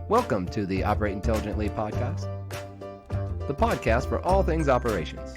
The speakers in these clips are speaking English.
Welcome to the Operate Intelligently podcast, the podcast for all things operations.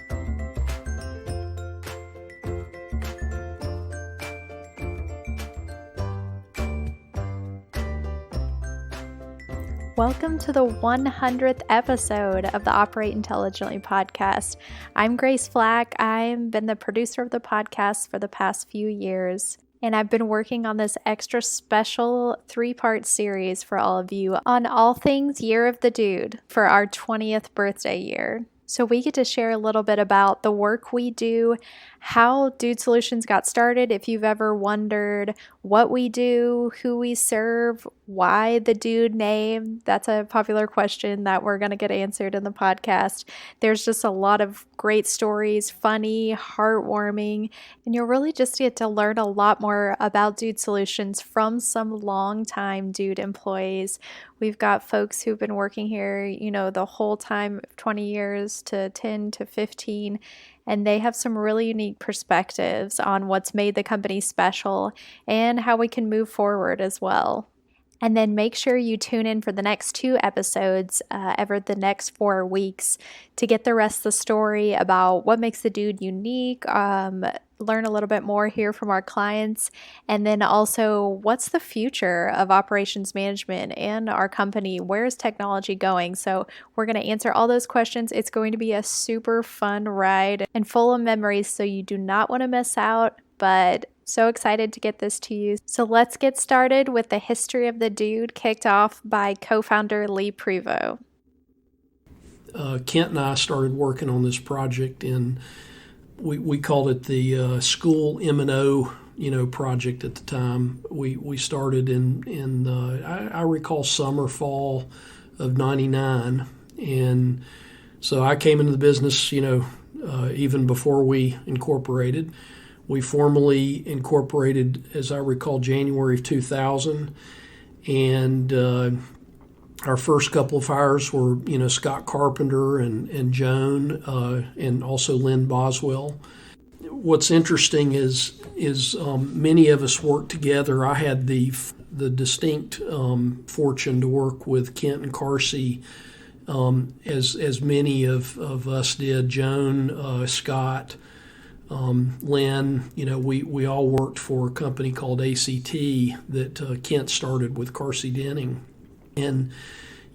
Welcome to the 100th episode of the Operate Intelligently podcast. I'm Grace Flack. I've been the producer of the podcast for the past few years, and I've been working on this extra special 3-part series for all of you on all things Year of the Dude for our 20th birthday year. So we get to share a little bit about the work we do, how Dude Solutions got started, if you've ever wondered what we do, who we serve, why the Dude name. That's a popular question that we're going to get answered in the podcast. There's just a lot of great stories, funny, heartwarming, and you'll really just get to learn a lot more about Dude Solutions from some longtime Dude employees. We've got folks who've been working here, the whole time, 20 years to 10 to 15, and they have some really unique perspectives on what's made the company special and how we can move forward as well. And then make sure you tune in for the next 2 episodes every the next 4 weeks to get the rest of the story about what makes the Dude unique, learn a little bit more here from our clients, and then also what's the future of operations management and our company? Where's technology going? So we're going to answer all those questions. It's going to be a super fun ride and full of memories, so you do not want to miss out, but so excited to get this to you. So let's get started with the history of the Dude, kicked off by co-founder Lee Prevost. Kent and I started working on this project, and we called it the school M&O project at the time. We started in I recall summer, fall of '99, and so I came into the business even before we incorporated. We formally incorporated, as I recall, January of 2000, and our first couple of hires were, Scott Carpenter and Joan, and also Lynn Boswell. What's interesting is many of us worked together. I had the distinct fortune to work with Kent and Carsey, as many of us did. Joan, Scott, Lynn, we all worked for a company called ACT that Kent started with Carsey Denning. And,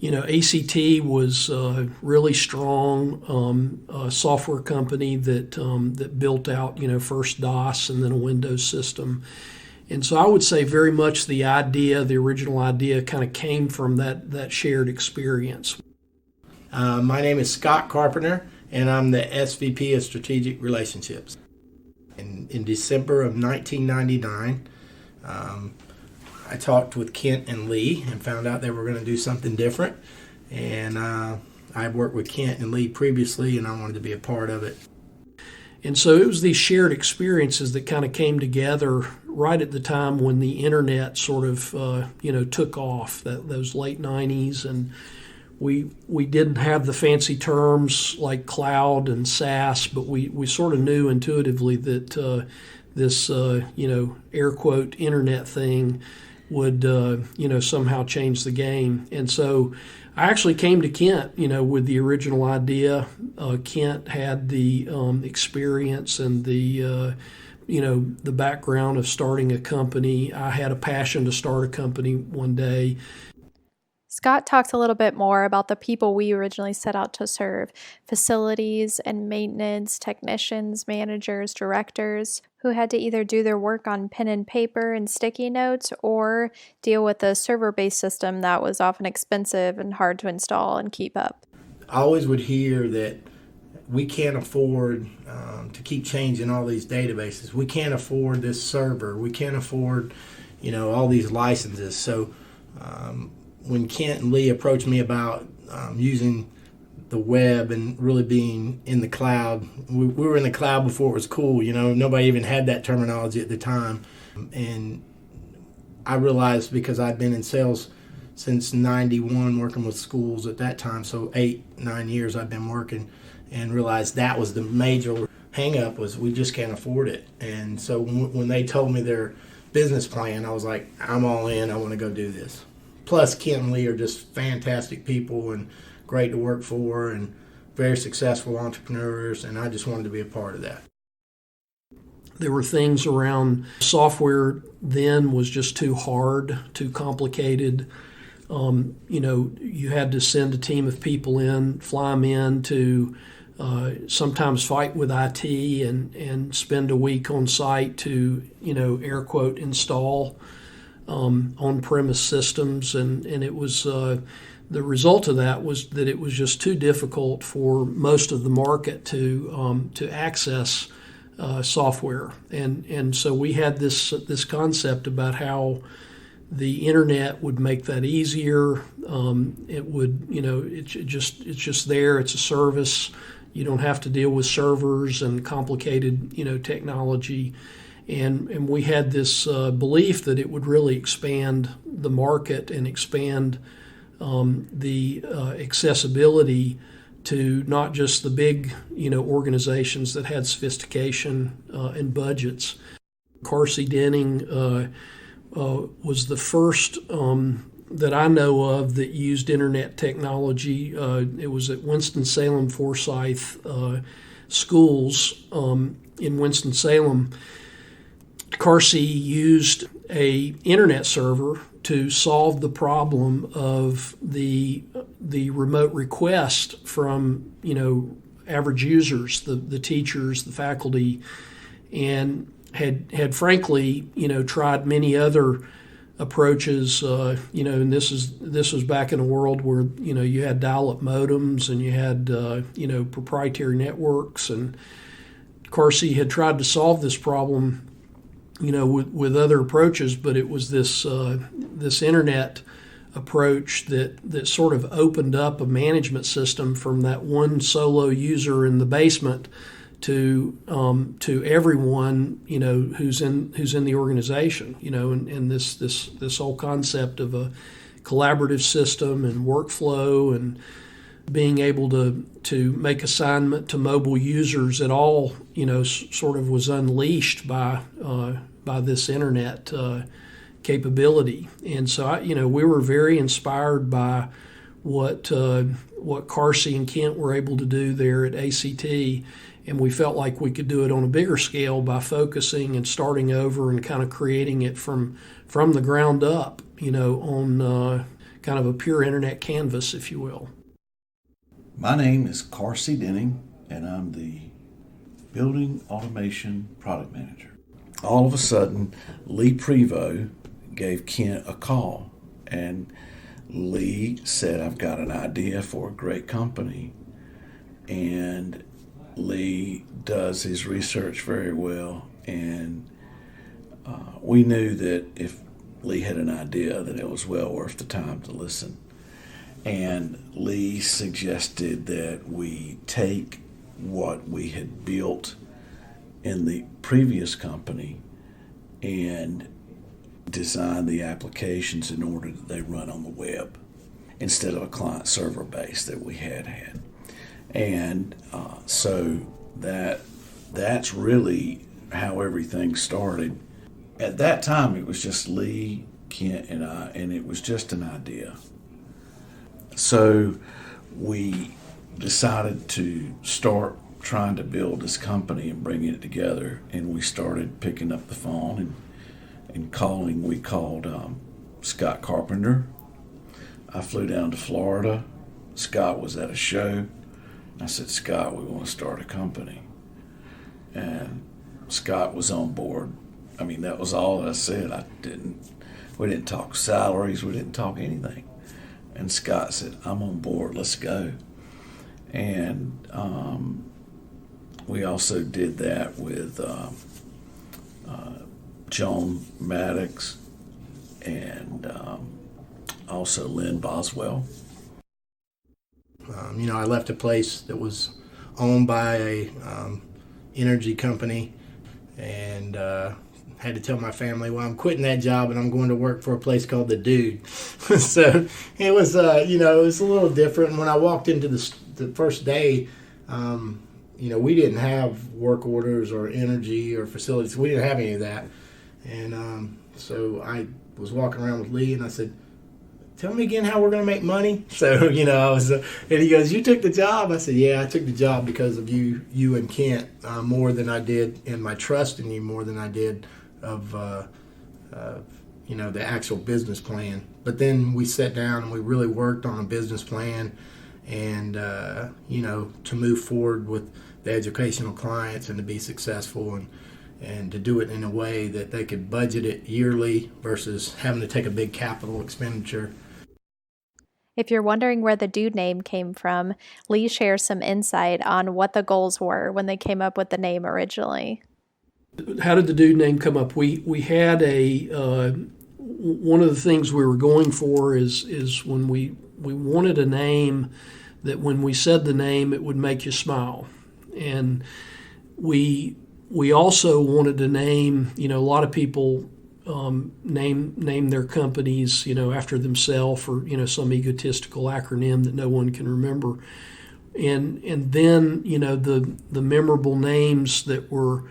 ACT was a really strong software company that built out, first DOS and then a Windows system. And so I would say very much the original idea kind of came from that shared experience. My name is Scott Carpenter, and I'm the SVP of Strategic Relationships. In December of 1999, I talked with Kent and Lee and found out they were going to do something different. And I'd worked with Kent and Lee previously, and I wanted to be a part of it. And so it was these shared experiences that kind of came together right at the time when the internet sort of, took off, those late 90s. And we didn't have the fancy terms like cloud and SaaS, but we sort of knew intuitively that this, air quote, internet thing would, somehow change the game. And so I actually came to Kent, with the original idea. Kent had the experience and the background of starting a company. I had a passion to start a company one day. Scott talks a little bit more about the people we originally set out to serve: facilities and maintenance, technicians, managers, directors, who had to either do their work on pen and paper and sticky notes or deal with a server-based system that was often expensive and hard to install and keep up. I always would hear that we can't afford to keep changing all these databases. We can't afford this server. We can't afford, all these licenses. So when Kent and Lee approached me about using the web and really being in the cloud, we were in the cloud before it was cool. Nobody even had that terminology at the time. And I realized, because I'd been in sales since 91, working with schools at that time, so 8-9 years I've been working, and realized that was the major hang up, was we just can't afford it. And so when they told me their business plan, I was like, I'm all in. I want to go do this. plus Kent and Lee are just fantastic people and great to work for and very successful entrepreneurs, and I just wanted to be a part of that. There were things around software then was just too hard, too complicated. You had to send a team of people in, fly them in to sometimes fight with IT and spend a week on site to, air quote, install on-premise systems. And it was the result of that was that it was just too difficult for most of the market to access software. And so we had this concept about how the internet would make that easier. It would, it's just there. It's a service. You don't have to deal with servers and complicated, technology. And we had this belief that it would really expand the market and expand the accessibility to not just the big, organizations that had sophistication and budgets. Carsey Denning was the first that I know of that used internet technology. It was at Winston-Salem Forsyth schools in Winston-Salem. Carsey used a internet server to solve the problem of the remote request from average users, the teachers, the faculty, and had frankly tried many other approaches. And this was back in a world where you had dial-up modems and you had proprietary networks, and Carsey had tried to solve this problem with other approaches, but it was this internet approach that sort of opened up a management system from that one solo user in the basement to everyone who's in the organization, and this whole concept of a collaborative system and workflow and being able to make assignment to mobile users at all, sort of was unleashed by this internet capability. And so, we were very inspired by what Carsey and Kent were able to do there at ACT, and we felt like we could do it on a bigger scale by focusing and starting over and kind of creating it from the ground up, on kind of a pure internet canvas, if you will. My name is Carsey Denning, and I'm the Building Automation Product Manager. All of a sudden, Lee Prevost gave Kent a call, and Lee said, "I've got an idea for a great company." And Lee does his research very well, and we knew that if Lee had an idea, that it was well worth the time to listen. And Lee suggested that we take what we had built in the previous company and design the applications in order that they run on the web instead of a client server base that we had. And so that's really how everything started. At that time, it was just Lee, Kent, and I, and it was just an idea. So we decided to start trying to build this company and bringing it together, and we started picking up the phone and calling. We called Scott Carpenter. I flew down to Florida. Scott was at a show. I said, "Scott, we want to start a company." And Scott was on board. I mean, that was all that I said. We didn't talk salaries. We didn't talk anything. And Scott said, "I'm on board, let's go." And we also did that with Joan Maddox and also Lynn Boswell. I left a place that was owned by a energy company, and had to tell my family, well, I'm quitting that job and I'm going to work for a place called The Dude. So it was, it was a little different. And when I walked into the first day, we didn't have work orders or energy or facilities. We didn't have any of that. And so I was walking around with Lee, and I said, tell me again how we're going to make money. So, I was, and he goes, you took the job? I said, yeah, I took the job because of you and Kent, more than I did, and my trust in you more than I did of, the actual business plan. But then we sat down and we really worked on a business plan and, to move forward with the educational clients and to be successful and to do it in a way that they could budget it yearly versus having to take a big capital expenditure. If you're wondering where the Dude name came from, Lee shares some insight on what the goals were when they came up with the name originally. How did the Dude name come up? We had one of the things we were going for is when we wanted a name that when we said the name it would make you smile, and we also wanted a name. A lot of people name their companies after themselves or some egotistical acronym that no one can remember, and then the memorable names that were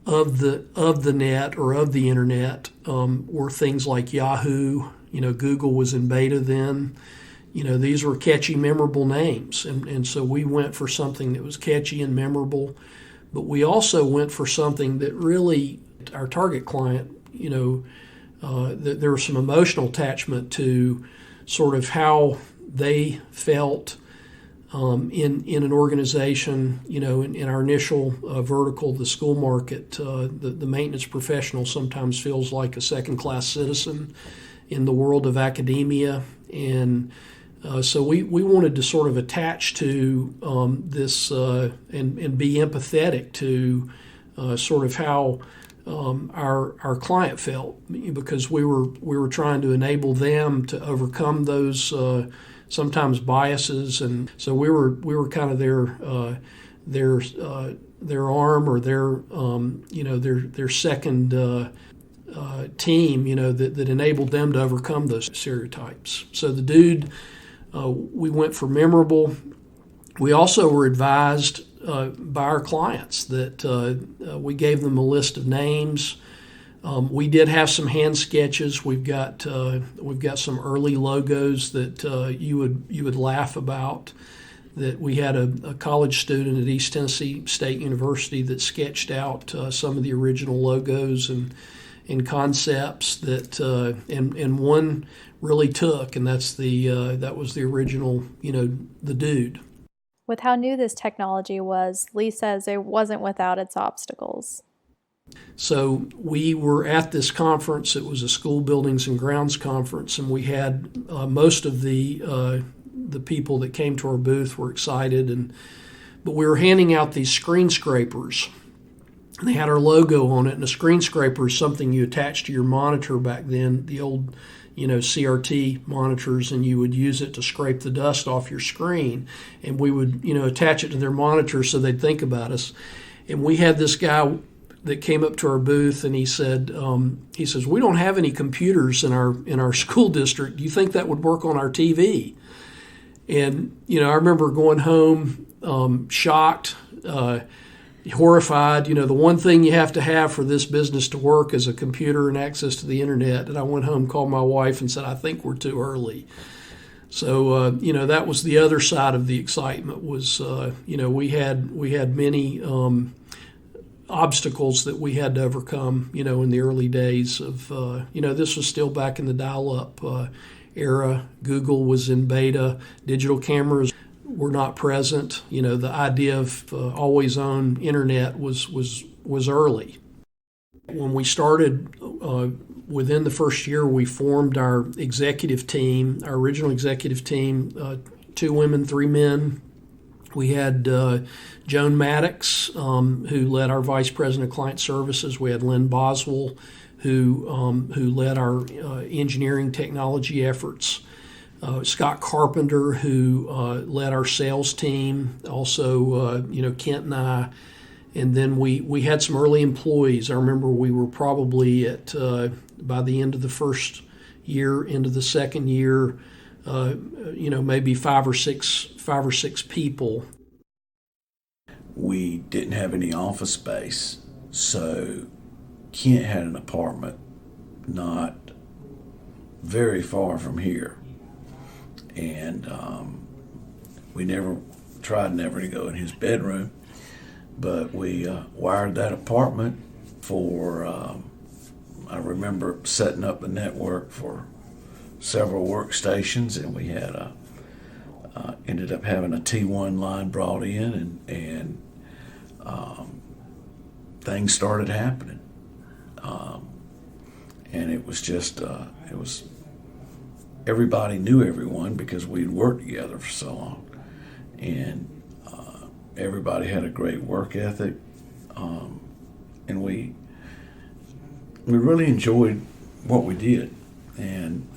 of the net or of the internet were things like Yahoo. Google was in beta then. These were catchy, memorable names, and so we went for something that was catchy and memorable, but we also went for something that really our target client, there was some emotional attachment to sort of how they felt in an organization, in our initial vertical, the school market. The maintenance professional sometimes feels like a second-class citizen in the world of academia, and so we wanted to sort of attach to this and be empathetic to sort of how our client felt, because we were trying to enable them to overcome those sometimes biases, and so we were kind of their arm or their second team, that enabled them to overcome those stereotypes. So the Dude, we went for memorable. We also were advised by our clients that we gave them a list of names. We did have some hand sketches. We've got some early logos that you would laugh about. That we had a college student at East Tennessee State University that sketched out some of the original logos and concepts that and one really took, and that was the original, the Dude. With how new this technology was, Lee says it wasn't without its obstacles. So we were at this conference. It was a school buildings and grounds conference, and we had most of the people that came to our booth were excited, but we were handing out these screen scrapers. And they had our logo on it, and a screen scraper is something you attach to your monitor back then, the old CRT monitors, and you would use it to scrape the dust off your screen. And we would attach it to their monitor so they'd think about us. And we had this guy that came up to our booth, and he says, we don't have any computers in our school district. Do you think that would work on our TV? And I remember going home shocked, horrified. The one thing you have to have for this business to work is a computer and access to the internet. And I went home, called my wife, and said, I think we're too early. So that was the other side of the excitement. Was we had many obstacles that we had to overcome. In the early days of this was still back in the dial-up era. Google was in beta. Digital cameras were not present. The idea of always-on internet was early. When we started, within the first year, we formed our executive team, our original executive team, 2 women, 3 men. We had Joan Maddox, who led our vice president of client services. We had Lynn Boswell, who led our engineering technology efforts. Scott Carpenter, who led our sales team, also, Kent and I. And then we had some early employees. I remember we were probably at, by the end of the first year, into the second year, maybe five or six people. We didn't have any office space, so Kent had an apartment not very far from here. and we never to go in his bedroom, but we wired that apartment for, I remember setting up the network for several workstations, and we had ended up having a T1 line brought in, and things started happening. And it was just, everybody knew everyone because we'd worked together for so long. And everybody had a great work ethic. And we really enjoyed what we did. And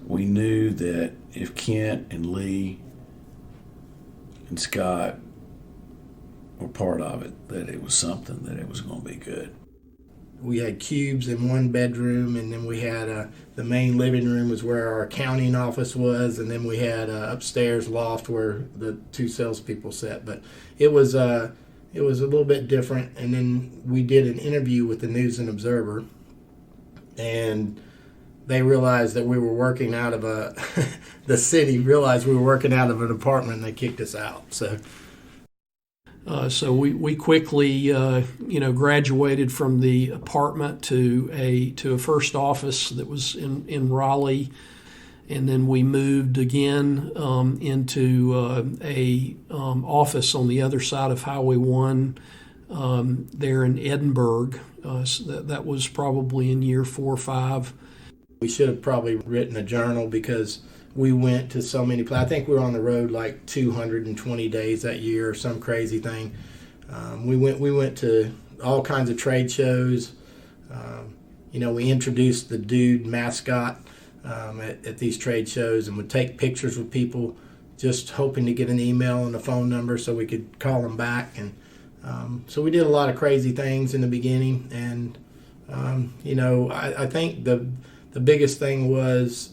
we knew that if Kent and Lee and Scott were part of it, that it was something, that it was going to be good. We had cubes in one bedroom, and then we had the main living room was where our accounting office was, and then we had upstairs loft where the two salespeople sat. But it was a little bit different. And then we did an interview with the News and Observer, and they realized that we were working out of the city realized we were working out of an apartment, and they kicked us out. So we quickly, graduated from the apartment to a first office that was in Raleigh, and then we moved again into a office on the other side of Highway 1 there in Edinburgh. So that was probably in year 4 or 5. We should have probably written a journal because we went to so many places. I think we were on the road like 220 days that year or some crazy thing. We went to all kinds of trade shows. We introduced the dude mascot at these trade shows and would take pictures with people just hoping to get an email and a phone number so we could call them back. And so we did a lot of crazy things in the beginning. And, I think the biggest thing was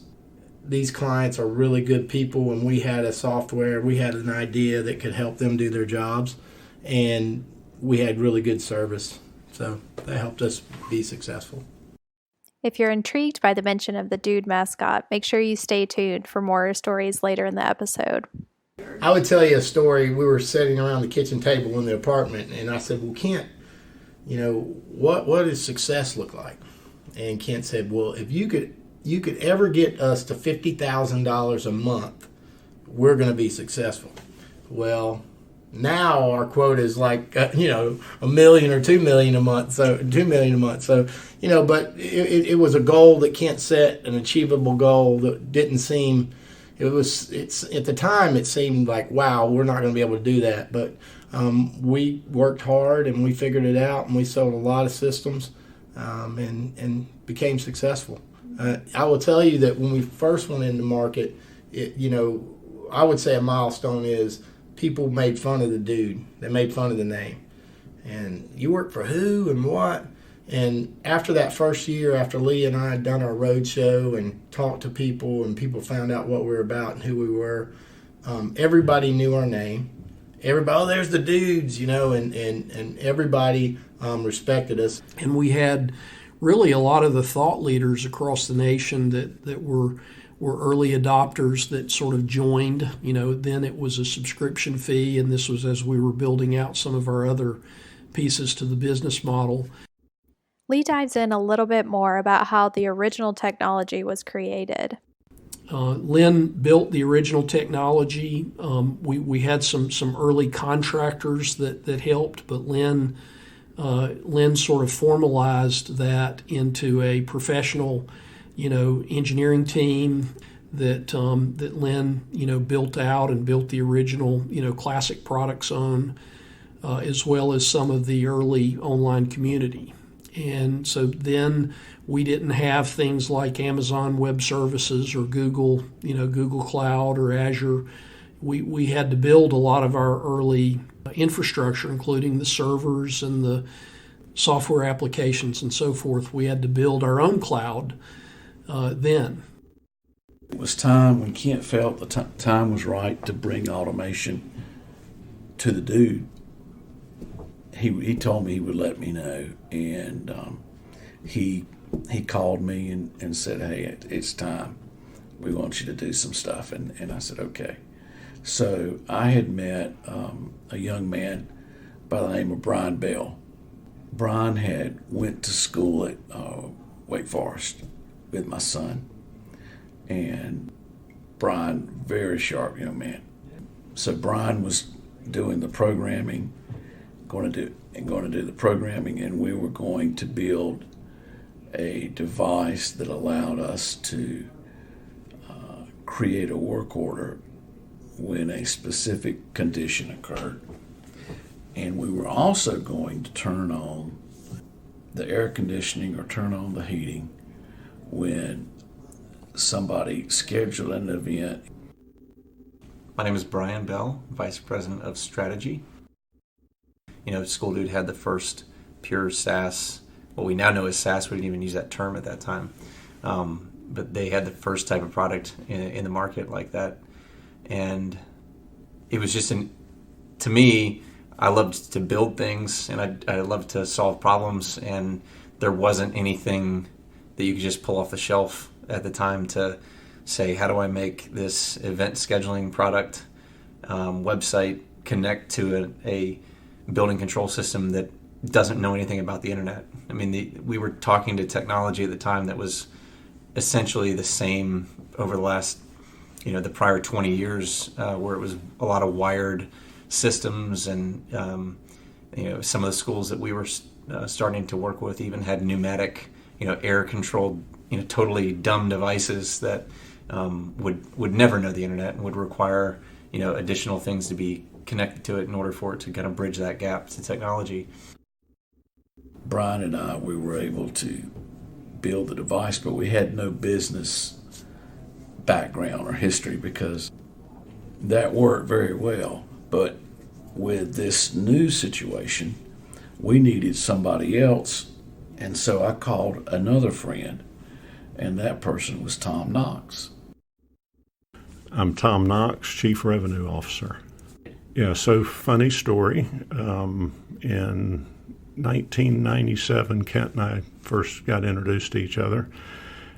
these clients are really good people, and we had we had an idea that could help them do their jobs, and we had really good service. So that helped us be successful. If you're intrigued by the mention of the dude mascot, make sure you stay tuned for more stories later in the episode. I would tell you a story. We were sitting around the kitchen table in the apartment, and I said, well, Kent, what does success look like? And Kent said, well, if you could ever get us to $50,000 a month, we're going to be successful. Well, now our quote is like, $1 million or $2 million a month. So $2 million a month. So, but it was a goal that Kent set, an achievable goal that didn't seem, at the time it seemed like, wow, we're not going to be able to do that. But we worked hard and we figured it out, and we sold a lot of systems and became successful. I will tell you that when we first went into market, I would say a milestone is people made fun of the dude. They made fun of the name. And you work for who and what? And after that first year, after Lee and I had done our road show and talked to people, and people found out what we were about and who we were, everybody knew our name. Everybody, oh, there's the dudes, and everybody respected us. And we had really a lot of the thought leaders across the nation that were early adopters that sort of joined. Then it was a subscription fee, and this was as we were building out some of our other pieces to the business model. Lee dives in a little bit more about how the original technology was created. Lynn built the original technology. We had some early contractors that helped, but Lynn sort of formalized that into a professional, engineering team that Lynn, built out and built the original, classic products on, as well as some of the early online community. And so then we didn't have things like Amazon Web Services or Google, Google Cloud or Azure. We had to build a lot of our early infrastructure, including the servers and the software applications and so forth. We had to build our own cloud then. It was time when Kent felt the time was right to bring automation to the dude. He told me he would let me know, and he called me and said, hey, it's time. we want you to do some stuff. And I said, okay. So I had met a young man by the name of Brian Bell. Brian had went to school at Wake Forest with my son. And Brian, very sharp young man. So Brian was doing the programming, going to do the programming, and we were going to build a device that allowed us to create a work order when a specific condition occurred. And we were also going to turn on the air conditioning or turn on the heating when somebody scheduled an event. My name is Brian Bell, Vice President of Strategy. School Dude had the first pure SaaS, what we now know as SaaS. We didn't even use that term at that time. But they had the first type of product in the market like that. And it was just, to me, I loved to build things, and I loved to solve problems, and there wasn't anything that you could just pull off the shelf at the time to say, how do I make this event scheduling product website connect to a building control system that doesn't know anything about the internet? I mean, we were talking to technology at the time that was essentially the same over the last, the prior 20 years, where it was a lot of wired systems, and some of the schools that we were starting to work with even had pneumatic, air controlled, totally dumb devices that would never know the internet and would require additional things to be connected to it in order for it to kind of bridge that gap to technology. Brian and I, we were able to build the device, but we had no business background or history because that worked very well. But with this new situation, we needed somebody else, and so I called another friend, and that person was Tom Knox. I'm Tom Knox, Chief Revenue Officer. Yeah, so funny story. In 1997, Kent and I first got introduced to each other.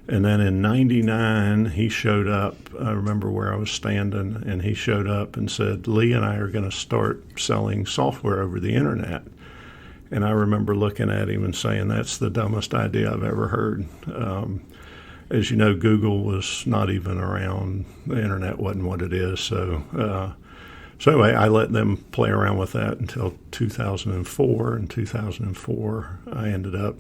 And then in 99, he showed up. I remember where I was standing, and he showed up and said, Lee and I are going to start selling software over the internet. And I remember looking at him and saying, that's the dumbest idea I've ever heard. As you know, Google was not even around. The internet wasn't what it is. So anyway, I let them play around with that until 2004. In 2004, I ended up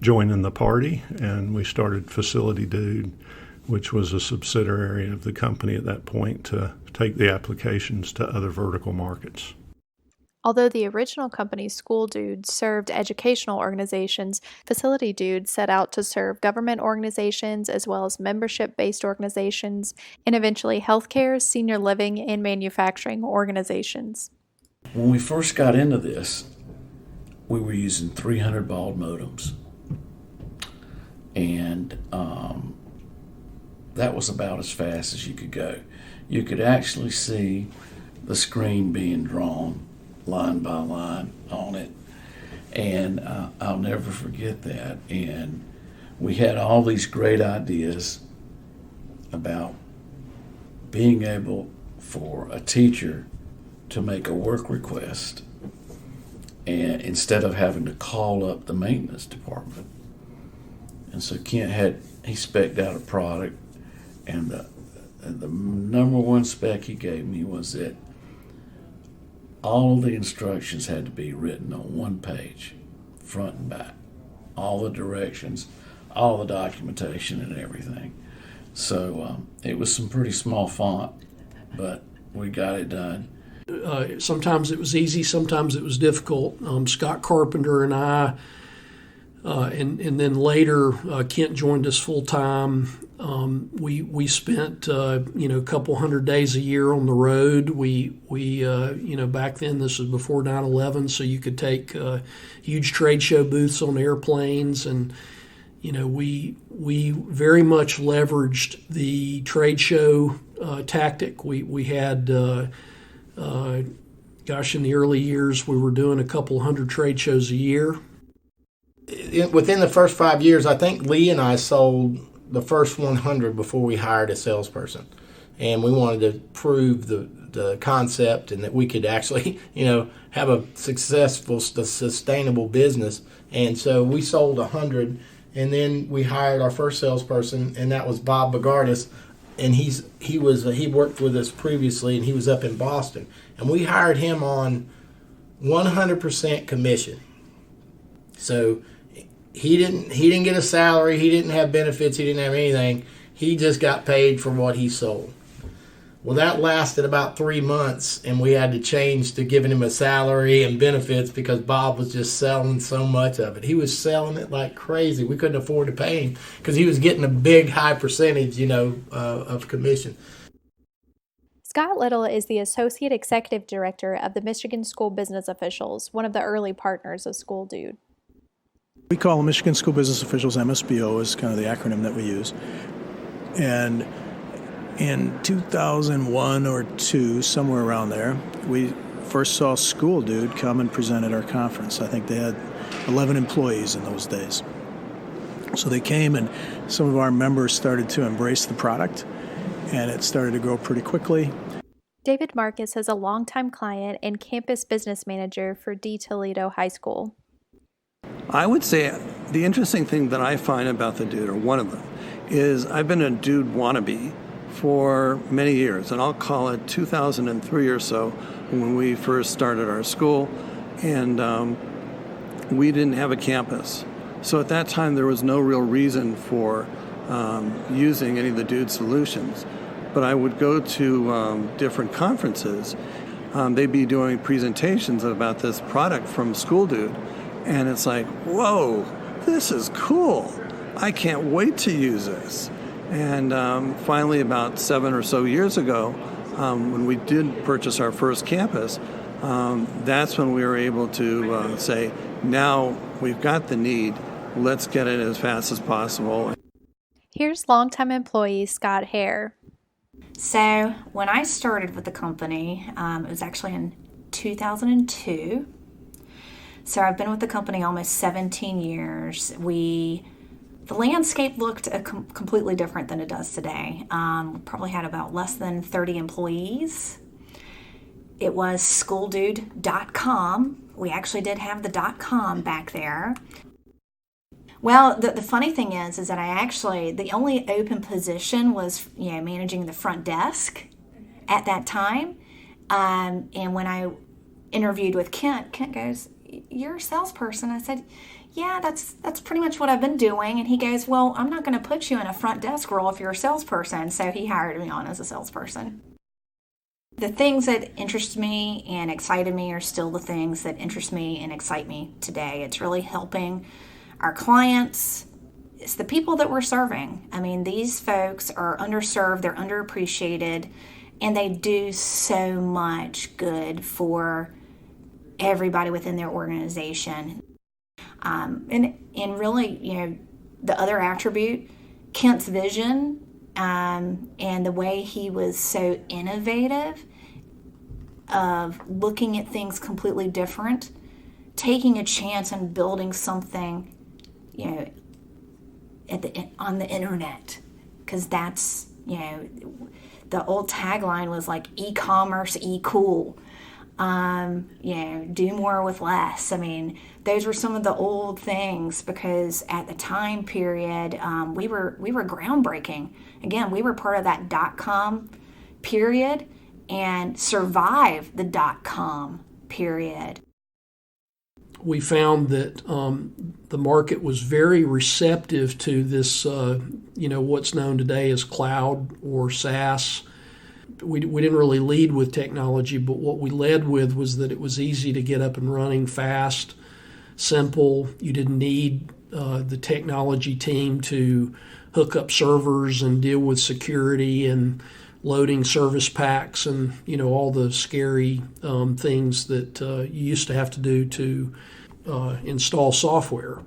joining the party, and we started Facility Dude, which was a subsidiary of the company at that point, to take the applications to other vertical markets. Although the original company, School Dude, served educational organizations, Facility Dude set out to serve government organizations as well as membership-based organizations, and eventually healthcare, senior living, and manufacturing organizations. When we first got into this, we were using 300 baud modems. And that was about as fast as you could go. You could actually see the screen being drawn line by line on it. And I'll never forget that. And we had all these great ideas about being able for a teacher to make a work request, and instead of having to call up the maintenance department. And so Kent he spec'd out a product, and the number one spec he gave me was that all of the instructions had to be written on one page, front and back, all the directions, all the documentation and everything. So it was some pretty small font, but we got it done. Sometimes it was easy, sometimes it was difficult. Scott Carpenter and I, and then later Kent joined us full time. We spent a couple hundred days a year on the road. We back then, this was before 9/11, so you could take huge trade show booths on airplanes, and we very much leveraged the trade show tactic. We had in the early years, we were doing a couple hundred trade shows a year. Within the first 5 years, I think Lee and I sold the first 100 before we hired a salesperson. And we wanted to prove the concept and that we could actually, have a successful, sustainable business. And so we sold 100, and then we hired our first salesperson, and that was Bob Bogardus. And he worked with us previously, and he was up in Boston. And we hired him on 100% commission. So he didn't get a salary, he didn't have benefits, he didn't have anything. He just got paid for what he sold. Well, that lasted about 3 months, and we had to change to giving him a salary and benefits because Bob was just selling so much of it. He was selling it like crazy. We couldn't afford to pay him because he was getting a big, high percentage, of commission. Scott Little is the Associate Executive Director of the Michigan School Business Officials, one of the early partners of School Dude. We call Michigan School Business Officials, MSBO is kind of the acronym that we use. And in 2001 or 2, somewhere around there, we first saw School Dude come and present at our conference. I think they had 11 employees in those days. So they came, and some of our members started to embrace the product, and it started to grow pretty quickly. David Marcus is a longtime client and campus business manager for D. Toledo High School. I would say the interesting thing that I find about the Dude, or one of them, is I've been a Dude wannabe for many years, and I'll call it 2003 or so when we first started our school, and we didn't have a campus. So at that time there was no real reason for using any of the Dude solutions. But I would go to different conferences. They'd be doing presentations about this product from School Dude, and it's like, whoa, this is cool. I can't wait to use this. And finally, about 7 or so years ago, when we did purchase our first campus, that's when we were able to say, now we've got the need, let's get it as fast as possible. Here's longtime employee Scott Hare. So when I started with the company, it was actually in 2002. So I've been with the company almost 17 years. The landscape looked completely different than it does today. We probably had about less than 30 employees. It was schooldude.com. We actually did have the .com back there. Well, the funny thing is that the only open position was, managing the front desk at that time. And when I interviewed with Kent goes, "You're a salesperson." I said, "Yeah, that's pretty much what I've been doing." And he goes, "Well, I'm not going to put you in a front desk role if you're a salesperson." So he hired me on as a salesperson. The things that interest me and excited me are still the things that interest me and excite me today. It's really helping our clients. It's the people that we're serving. I mean, these folks are underserved, they're underappreciated, and they do so much good for everybody within their organization. And really, the other attribute, Kent's vision, and the way he was so innovative of looking at things completely different, taking a chance and building something, on the internet, because that's, the old tagline was like e-commerce, e-cool. Do more with less. I mean, those were some of the old things, because at the time period, we were groundbreaking. Again, we were part of that .com period and survived the .com period. We found that the market was very receptive to this, what's known today as cloud or SaaS. We didn't really lead with technology, but what we led with was that it was easy to get up and running, fast, simple. You didn't need the technology team to hook up servers and deal with security and loading service packs and, all the scary things that you used to have to do to install software.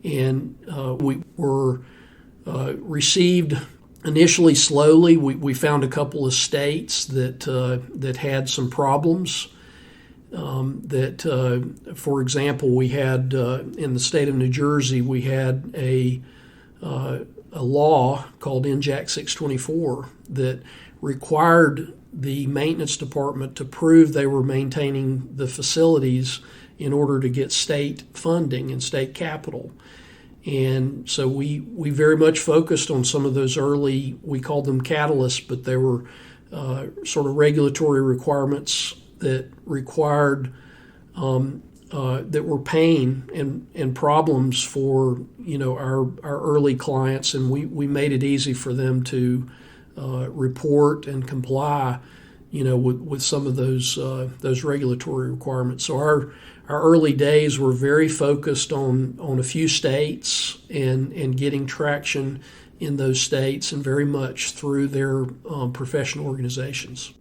And we were received initially slowly. We found a couple of states that had some problems. For example, we had in the state of New Jersey, we had a a law called NJAC 624 that required the maintenance department to prove they were maintaining the facilities in order to get state funding and state capital. And so we very much focused on some of those early, we called them catalysts, but they were sort of regulatory requirements that required that were pain and problems for our early clients, and we made it easy for them to report and comply with some of those regulatory requirements. So our early days were very focused on a few states and getting traction in those states, and very much through their professional organizations.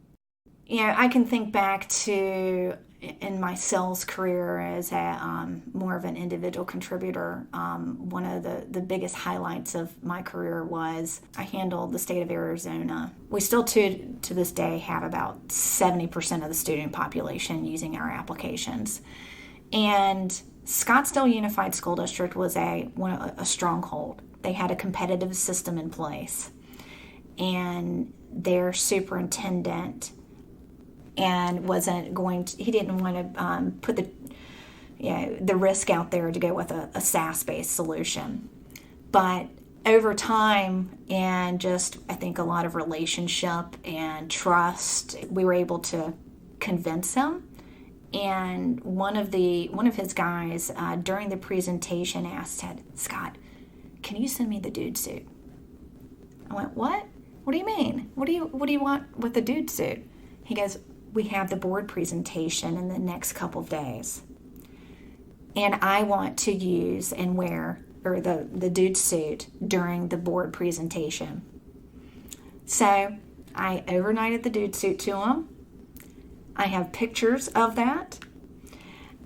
I can think back to in my sales career as a more of an individual contributor. One of the biggest highlights of my career was I handled the state of Arizona. We still to this day have about 70% of the student population using our applications. And Scottsdale Unified School District was a stronghold. They had a competitive system in place. And their superintendent and he didn't want to put the risk out there to go with a SaaS-based solution. But over time, and just I think a lot of relationship and trust, we were able to convince him. And one of his guys during the presentation said, "Scott, can you send me the dude suit?" I went, "What? What do you mean? What do you want with the dude suit?" He goes, "We have the board presentation in the next couple of days, and I want to use and wear the dude suit during the board presentation." So I overnighted the dude suit to him. I have pictures of that.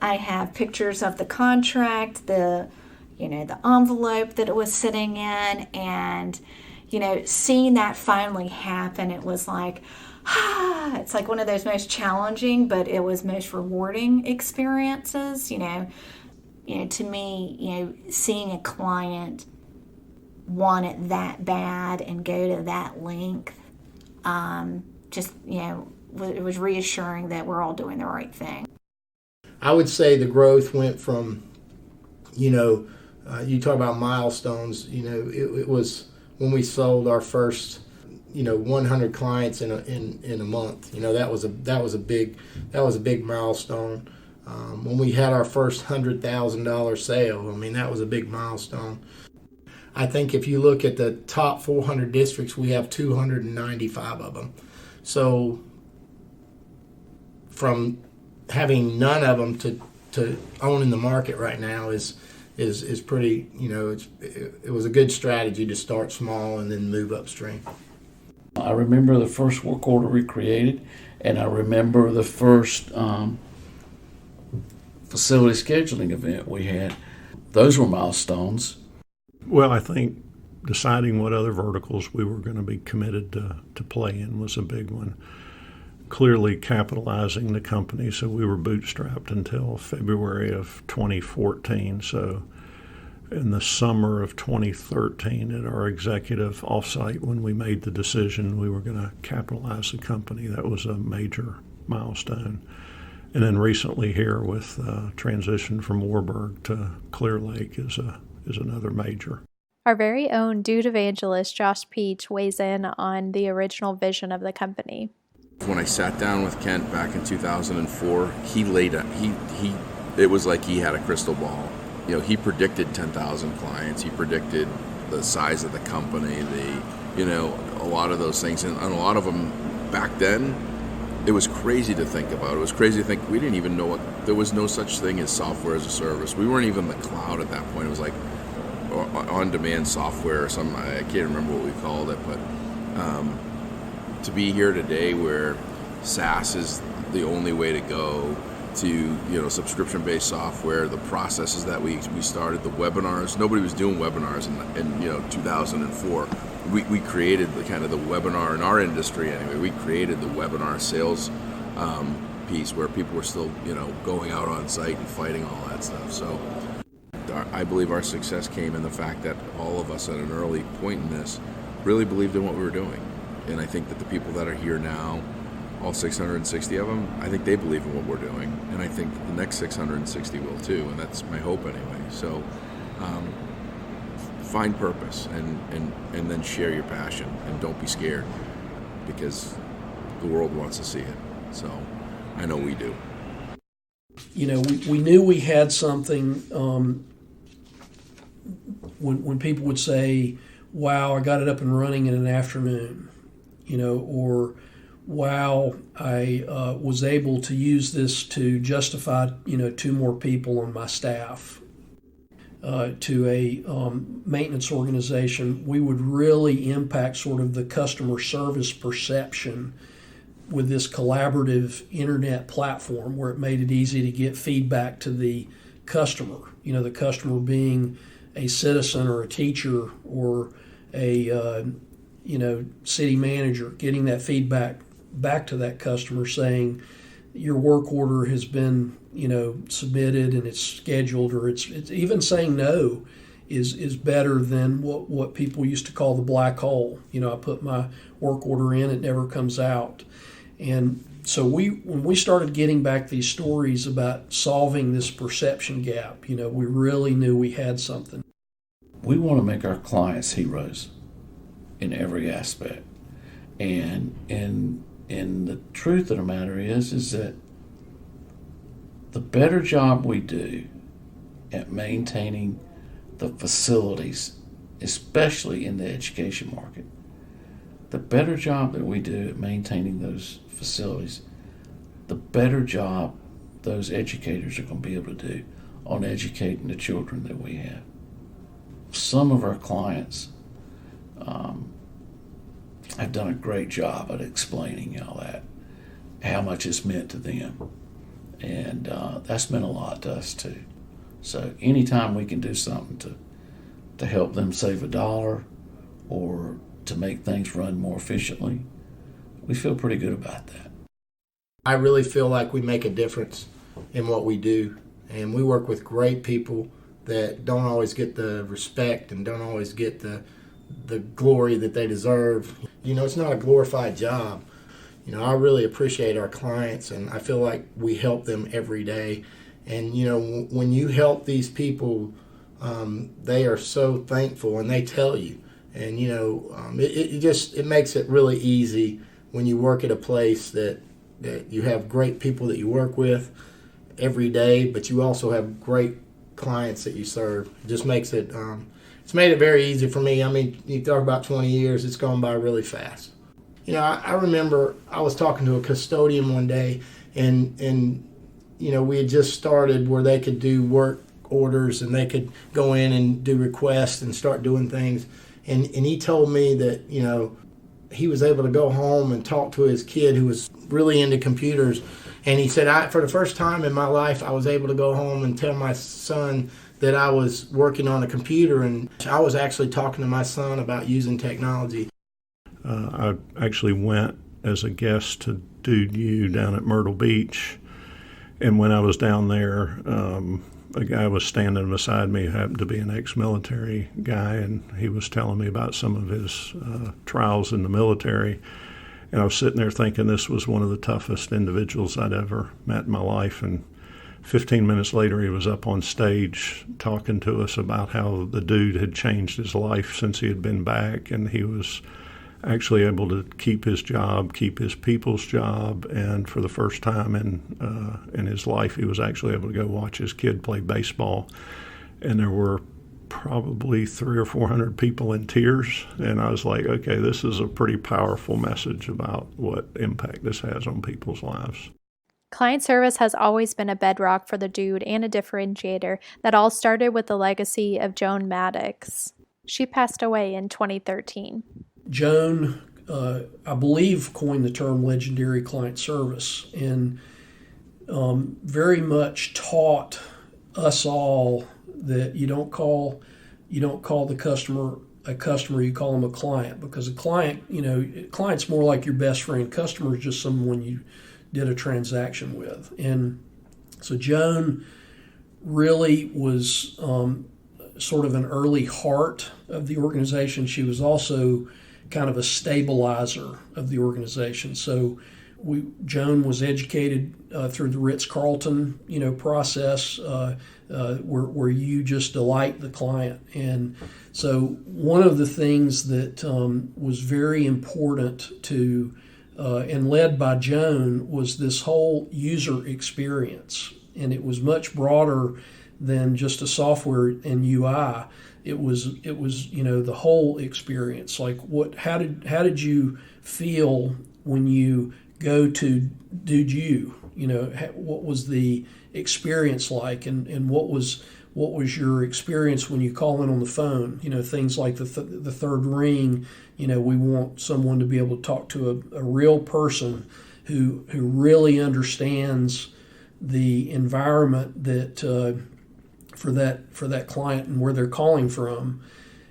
I have pictures of the contract, the envelope that it was sitting in, and seeing that finally happen, it was like, it's like one of those most challenging, but it was most rewarding experiences. To me, seeing a client want it that bad and go to that length, it was reassuring that we're all doing the right thing. I would say the growth went from, you talk about milestones. It was when we sold our first 100 clients in a month. That was a big milestone. When we had our first $100,000 sale, that was a big milestone. I think if you look at the top 400 districts, we have 295 of them. So from having none of them to owning the market right now is pretty. It was a good strategy to start small and then move upstream. I remember the first work order we created, and I remember the first facility scheduling event we had. Those were milestones. Well, I think deciding what other verticals we were going to be committed to play in was a big one. Clearly capitalizing the company, so we were bootstrapped until February of 2014. So in the summer of 2013 at our executive offsite, when we made the decision we were going to capitalize the company, that was a major milestone. And then recently here with transition from Warburg to Clear Lake is another major. Our very own dude evangelist, Josh Peach, weighs in on the original vision of the company. When I sat down with Kent back in 2004, it was like he had a crystal ball. He predicted 10,000 clients. He predicted the size of the company, a lot of those things. And a lot of them back then, it was crazy to think about. It was crazy to think we didn't even know there was no such thing as software as a service. We weren't even the cloud at that point. It was like on-demand software or something. I can't remember what we called it, but to be here today where SaaS is the only way to go to, subscription-based software, the processes that we started, the webinars. Nobody was doing webinars in 2004. We created the kind of the webinar in our industry anyway. We created the webinar sales piece where people were still, going out on site and fighting all that stuff. So I believe our success came in the fact that all of us at an early point in this really believed in what we were doing. And I think that the people that are here now, all 660 of them, I think they believe in what we're doing. And I think the next 660 will too, and that's my hope anyway. So find purpose and then share your passion, and don't be scared, because the world wants to see it. So I know we do. You know, we knew we had something when people would say, wow, I got it up and running in an afternoon, you know, or wow, I was able to use this to justify, you know, 2 more people on my staff. To a maintenance organization, we would really impact sort of the customer service perception with this collaborative internet platform, where it made it easy to get feedback to the customer. You know, the customer being a citizen or a teacher or a city manager, getting that feedback back to that customer saying your work order has been, you know, submitted and it's scheduled, or it's even saying no is better than what people used to call the black hole. You know, I put my work order in, it never comes out. And so when we started getting back these stories about solving this perception gap, you know, we really knew we had something. We want to make our clients heroes in every aspect. And the truth of the matter is that the better job we do at maintaining the facilities, especially in the education market, the better job that we do at maintaining those facilities, the better job those educators are going to be able to do on educating the children that we have. Some of our clients have done a great job at explaining all that, how much it's meant to them. And that's meant a lot to us too. So anytime we can do something to help them save $1 or to make things run more efficiently, we feel pretty good about that. I really feel like we make a difference in what we do, and we work with great people that don't always get the respect and don't always get the glory that they deserve. You know, it's not a glorified job. You know, I really appreciate our clients, and I feel like we help them every day. And, you know, when you help these people, they are so thankful, and they tell you. And, you know, it makes it really easy when you work at a place that you have great people that you work with every day, but you also have great clients that you serve. It just makes it, it's made it very easy for me. I mean, you talk about 20 years, it's gone by really fast. You know, I remember I was talking to a custodian one day, and you know, we had just started where they could do work orders and they could go in and do requests and start doing things. And he told me that, you know, he was able to go home and talk to his kid who was really into computers. And he said, for the first time in my life, I was able to go home and tell my son that I was working on a computer, and I was actually talking to my son about using technology. I actually went as a guest to Dude U down at Myrtle Beach, and when I was down there, a guy was standing beside me who happened to be an ex-military guy, and he was telling me about some of his trials in the military. And I was sitting there thinking this was one of the toughest individuals I'd ever met in my life. And 15 minutes later, he was up on stage talking to us about how the dude had changed his life since he had been back, and he was actually able to keep his job, keep his people's job, and for the first time in his life, he was actually able to go watch his kid play baseball. And there were probably 300 or 400 people in tears, and I was like, okay, this is a pretty powerful message about what impact this has on people's lives. Client service has always been a bedrock for the Dude and a differentiator that all started with the legacy of Joan Maddox. She passed away in 2013. Joan, I believe, coined the term legendary client service, and very much taught us all that you don't call the customer a customer, you call them a client, because a client, you know, client's more like your best friend. Customer is just someone you did a transaction with. And so Joan really was sort of an early heart of the organization. She was also kind of a stabilizer of the organization. So Joan was educated through the Ritz-Carlton, process where you just delight the client. And so one of the things that was very important to and led by Joan was this whole user experience. And it was much broader than just a software and UI. It was the whole experience. Like how did you feel when you go to Dude You? What was the experience like, and what was your experience when you call in on the phone? Things like the third ring. We want someone to be able to talk to a real person who really understands the environment that for that client and where they're calling from.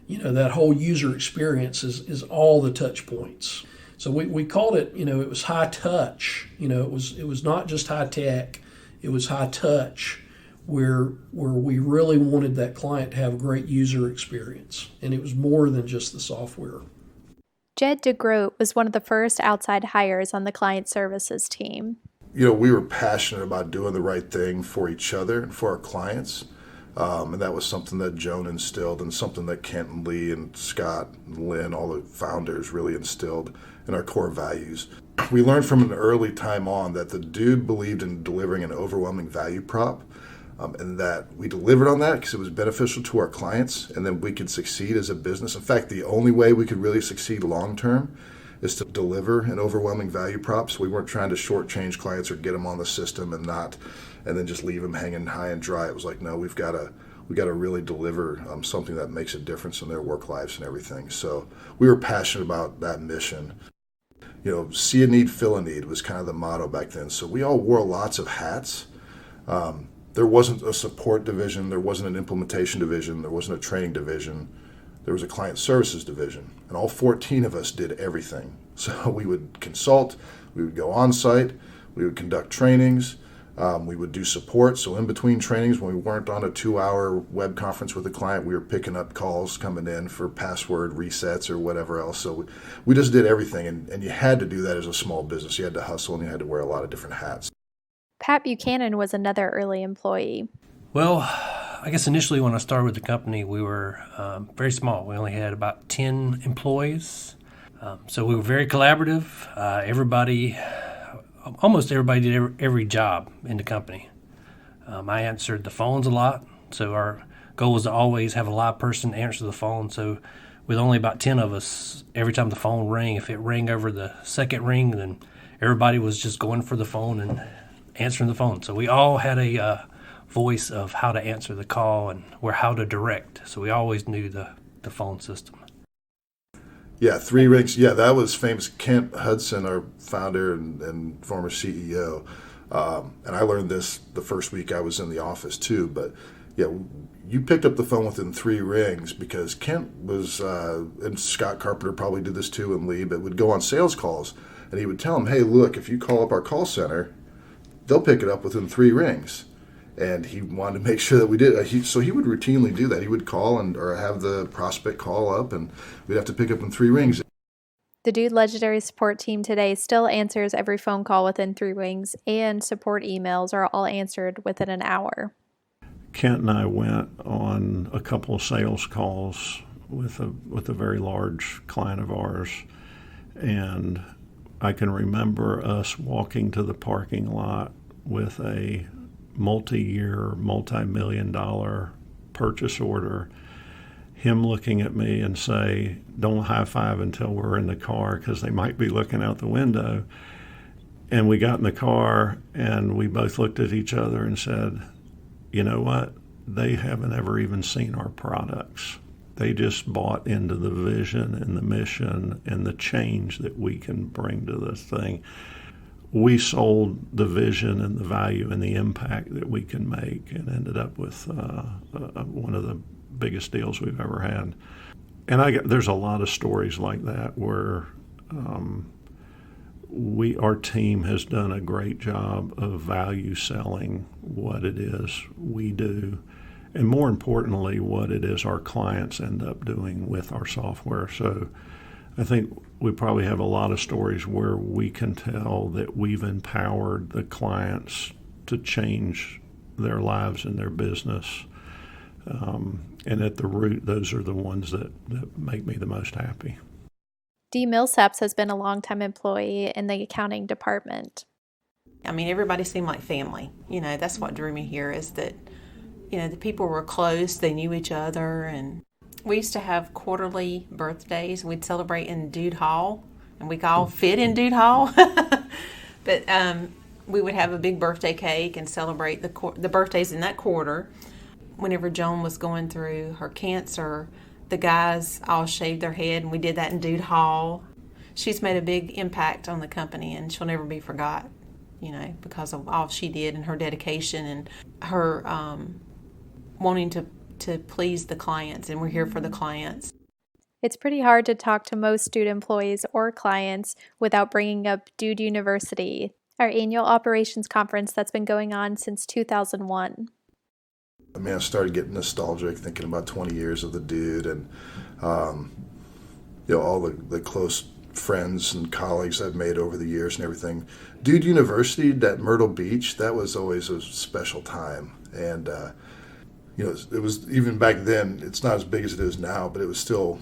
That whole user experience is all the touch points. So we called it, it was high touch. It was not just high tech, it was high touch, where we really wanted that client to have a great user experience, and it was more than just the software. Jed DeGroat was one of the first outside hires on the client services team. We were passionate about doing the right thing for each other and for our clients. And that was something that Joan instilled, and something that Kent and Lee and Scott and Lynn, all the founders, really instilled in our core values. We learned from an early time on that the dude believed in delivering an overwhelming value prop, and that we delivered on that because it was beneficial to our clients, and then we could succeed as a business. In fact, the only way we could really succeed long term is to deliver an overwhelming value prop. So we weren't trying to shortchange clients or get them on the system and then just leave them hanging high and dry. It was like, no, we've got to really deliver something that makes a difference in their work lives and everything. So we were passionate about that mission. See a need, fill a need was kind of the motto back then. So we all wore lots of hats. There wasn't a support division, there wasn't an implementation division, there wasn't a training division. There was a client services division, and all 14 of us did everything. So we would consult, we would go on site, we would conduct trainings, we would do support. So in between trainings, when we weren't on a 2-hour web conference with a client, we were picking up calls coming in for password resets or whatever else. So we just did everything, and you had to do that as a small business. You had to hustle, and you had to wear a lot of different hats. Pat Buchanan was another early employee. Well, I guess initially when I started with the company, we were very small. We only had about 10 employees. So we were very collaborative. Almost everybody did every job in the company. I answered the phones a lot. So our goal was to always have a live person answer the phone. So with only about 10 of us, every time the phone rang, if it rang over the second ring, then everybody was just going for the phone and answering the phone. So we all had a voice of how to answer the call and how to direct. So we always knew the phone system. Yeah, 3 rings. Yeah, that was famous. Kent Hudson, our founder and former CEO. And I learned this the first week I was in the office too. But yeah, you picked up the phone within 3 rings because Kent was, and Scott Carpenter probably did this too, and Lee, but would go on sales calls and he would tell them, hey, look, if you call up our call center, they'll pick it up within 3 rings. And he wanted to make sure that we did. So he would routinely do that. He would call or have the prospect call up, and we'd have to pick up in 3 rings. The Dude Legendary support team today still answers every phone call within 3 rings, and support emails are all answered within an hour. Kent and I went on a couple of sales calls with a very large client of ours, and I can remember us walking to the parking lot with a multi-year, multi-million-dollar purchase order, him looking at me and say, don't high-five until we're in the car because they might be looking out the window. And we got in the car and we both looked at each other and said, you know what? They haven't ever even seen our products. They just bought into the vision and the mission and the change that we can bring to this thing. We sold the vision and the value and the impact that we can make, and ended up with one of the biggest deals we've ever had. And there's a lot of stories like that where our team has done a great job of value selling what it is we do, and more importantly, what it is our clients end up doing with our software. So I think we probably have a lot of stories where we can tell that we've empowered the clients to change their lives and their business. And at the root, those are the ones that make me the most happy. Dee Millsaps has been a longtime employee in the accounting department. I mean, everybody seemed like family. That's what drew me here, is that, the people were close, they knew each other, and we used to have quarterly birthdays. We'd celebrate in Dude Hall, and we could all fit in Dude Hall. But we would have a big birthday cake and celebrate the birthdays in that quarter. Whenever Joan was going through her cancer, the guys all shaved their head, and we did that in Dude Hall. She's made a big impact on the company, and she'll never be forgot, because of all she did and her dedication and her wanting to please the clients, and we're here for the clients. It's pretty hard to talk to most Dude employees or clients without bringing up Dude University, our annual operations conference that's been going on since 2001. I mean, I started getting nostalgic thinking about 20 years of the Dude, and all the close friends and colleagues I've made over the years and everything. Dude University at Myrtle Beach, that was always a special time. And it was, even back then, it's not as big as it is now, but it was still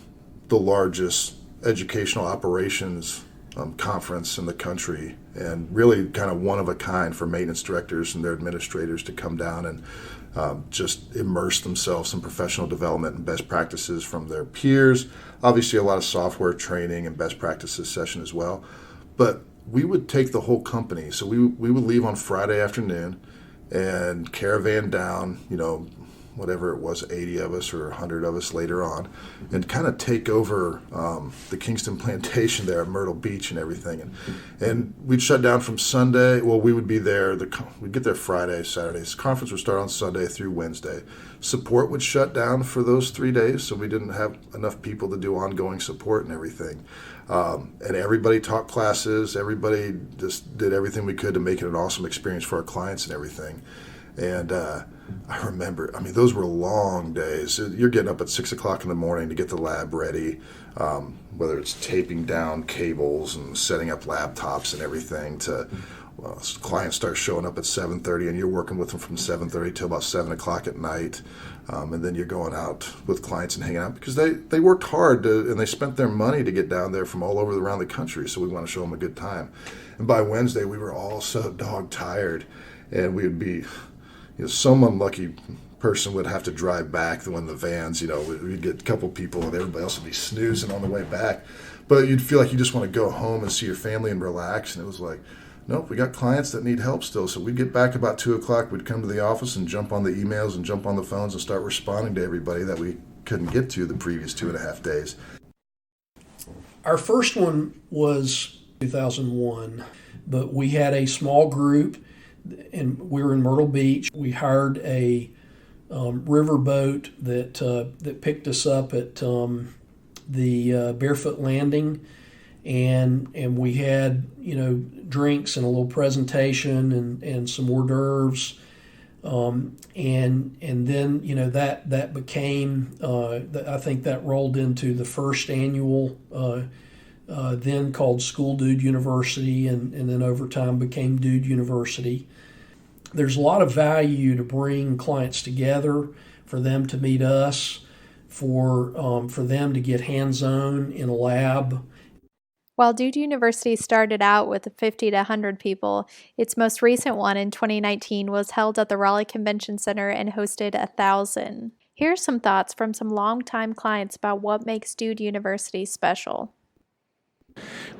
the largest educational operations conference in the country, and really kind of one of a kind for maintenance directors and their administrators to come down and just immerse themselves in professional development and best practices from their peers. Obviously a lot of software training and best practices session as well. But we would take the whole company. So we would leave on Friday afternoon and caravan down, whatever it was, 80 of us or 100 of us later on, and kind of take over the Kingston plantation there at Myrtle Beach and everything. And we'd shut down from Sunday. Well, we would be there. We'd get there Friday, Saturday. The conference would start on Sunday through Wednesday. Support would shut down for those 3 days, so we didn't have enough people to do ongoing support and everything. And everybody taught classes. Everybody just did everything we could to make it an awesome experience for our clients and everything. And I remember, those were long days. You're getting up at 6 o'clock in the morning to get the lab ready, whether it's taping down cables and setting up laptops and everything clients start showing up at 7:30, and you're working with them from 7:30 till about 7 o'clock at night. And then you're going out with clients and hanging out because they worked hard and they spent their money to get down there from all over around the country. So we want to show them a good time. And by Wednesday, we were all so dog tired, and we would be, some unlucky person would have to drive back when the vans, we'd get a couple people and everybody else would be snoozing on the way back. But you'd feel like you just want to go home and see your family and relax. And it was like, nope, we got clients that need help still. So we'd get back about 2 o'clock. We'd come to the office and jump on the emails and jump on the phones and start responding to everybody that we couldn't get to the previous 2.5 days. Our first one was 2001, but we had a small group, and we were in Myrtle Beach. We hired a riverboat that picked us up at the Barefoot Landing, and we had drinks and a little presentation and some hors d'oeuvres, and then that became I think that rolled into the first annual then called School Dude University, and then over time became Dude University. There's a lot of value to bring clients together, for them to meet us, for them to get hands-on in a lab. While Dude University started out with 50 to 100 people, its most recent one in 2019 was held at the Raleigh Convention Center and hosted 1,000. Here are some thoughts from some longtime clients about what makes Dude University special.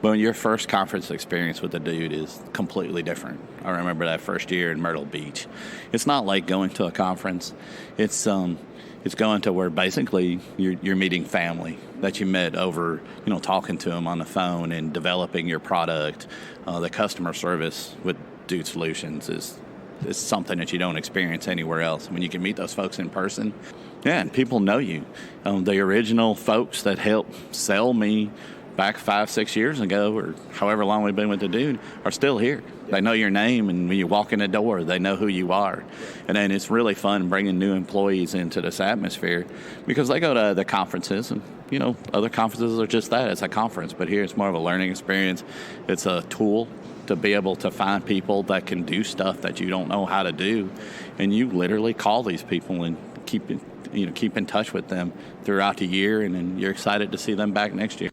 Well, your first conference experience with the Dude is completely different. I remember that first year in Myrtle Beach. It's not like going to a conference. It's going to where basically you're meeting family that you met over, talking to them on the phone and developing your product. The customer service with Dude Solutions is something that you don't experience anywhere else. When you can meet those folks in person, and people know you. The original folks that helped sell me back 5-6 years ago, or however long we've been with the dude, are still here. They know your name, and when you walk in the door, they know who you are. And then it's really fun bringing new employees into this atmosphere, because they go to other conferences, and other conferences are just that. It's a conference, but here it's more of a learning experience. It's a tool to be able to find people that can do stuff that you don't know how to do, and you literally call these people and keep in touch with them throughout the year, and then you're excited to see them back next year.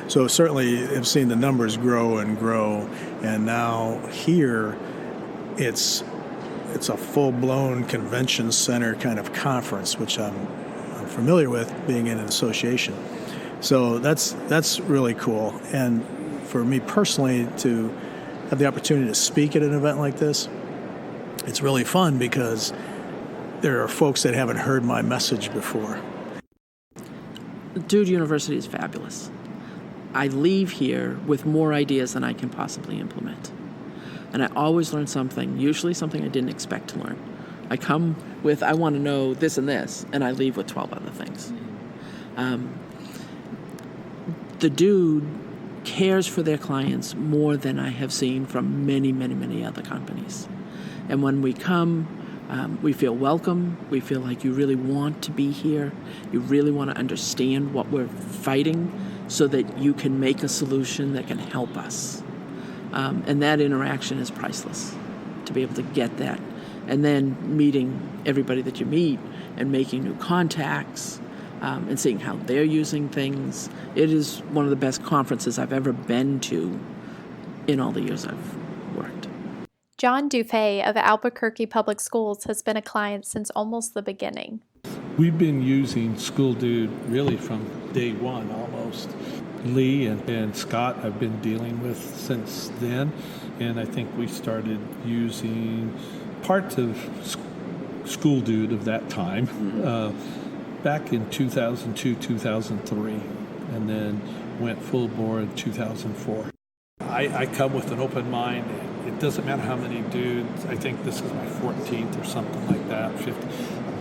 So certainly I've seen the numbers grow and grow, and now here it's a full-blown convention center kind of conference, which I'm familiar with being in an association. So that's really cool. And for me personally to have the opportunity to speak at an event like this, it's really fun because there are folks that haven't heard my message before. Dude University is fabulous. I leave here with more ideas than I can possibly implement. And I always learn something, usually something I didn't expect to learn. I come with, I want to know this and this, and I leave with 12 other things. The Dude cares for their clients more than I have seen from many, many, many other companies. And when we come, we feel welcome. We feel like you really want to be here. You really want to understand what we're fighting so that you can make a solution that can help us. And that interaction is priceless, to be able to get that. And then meeting everybody that you meet and making new contacts and seeing how they're using things. It is one of the best conferences I've ever been to in all the years I've worked. John Dufay of Albuquerque Public Schools has been a client since almost the beginning. We've been using School Dude really from day one almost. Lee and Scott I've been dealing with since then, and I think we started using parts of School Dude of that time back in 2002, 2003, and then went full bore in 2004. I come with an open mind. It doesn't matter how many dudes. I think this is my 14th or something like that, 50.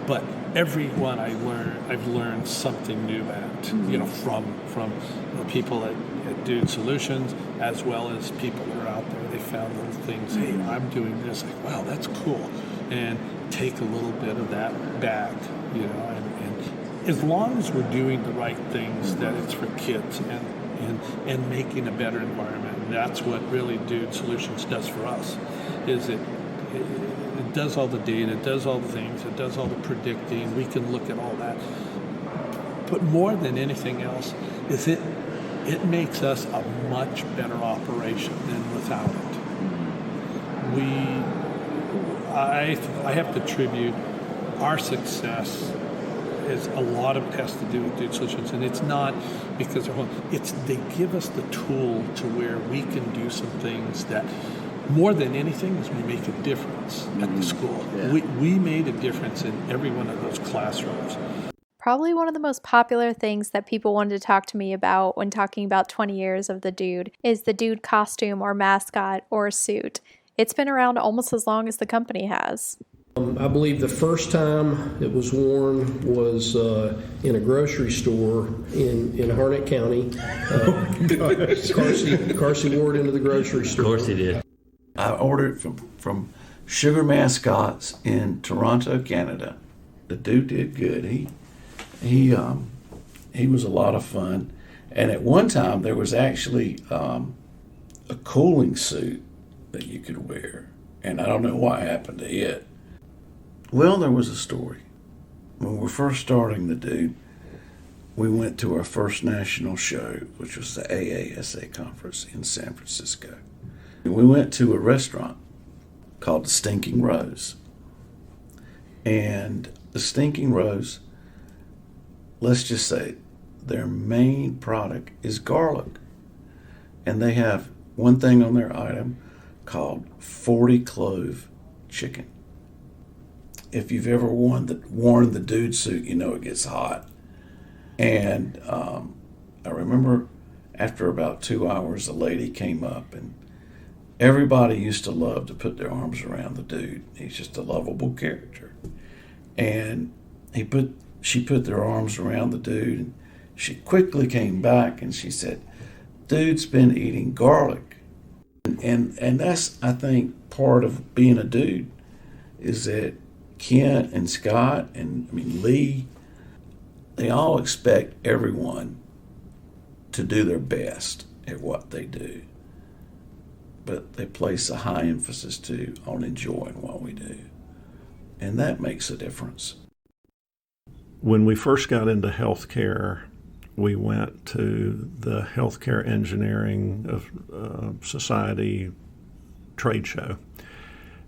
But every one I've learned something new at, from the people at Dude Solutions, as well as people that are out there. They found little things. Hey, I'm doing this. Like, wow, that's cool. And take a little bit of that back, and as long as we're doing the right things, that it's for kids and making a better environment. And that's what really Dude Solutions does for us, is it does all the data, it does all the things, it does all the predicting. We can look at all that. But more than anything else, is it makes us a much better operation than without it. I have to attribute our success is a lot of it has to do with Dude Solutions, and it's not because they give us the tool to where we can do some things that more than anything is we make a difference at the school. Yeah. We made a difference in every one of those classrooms. Probably one of the most popular things that people wanted to talk to me about when talking about 20 years of the Dude is the Dude costume or mascot or suit. It's been around almost as long as the company has. I believe the first time it was worn was in a grocery store in Harnett County. Carsey wore it into the grocery store. Of course he did. I ordered from Sugar Mascots in Toronto, Canada. The dude did good. He was a lot of fun. And at one time there was actually a cooling suit that you could wear. And I don't know what happened to it. Well, there was a story. When we were first starting the Dude, we went to our first national show, which was the AASA conference in San Francisco. And we went to a restaurant called the Stinking Rose. And the Stinking Rose, let's just say, their main product is garlic. And they have one thing on their item called 40 clove chicken. If you've ever worn the Dude suit, you know it gets hot. And I remember after about 2 hours, a lady came up, and everybody used to love to put their arms around the Dude. He's just a lovable character. And she put their arms around the Dude, and She quickly came back and she said, "Dude's been eating garlic." And that's, I think, part of being a dude, is that Kent and Scott and Lee, they all expect everyone to do their best at what they do. But they place a high emphasis too on enjoying what we do. And that makes a difference. When we first got into healthcare, we went to the Healthcare Engineering of Society trade show.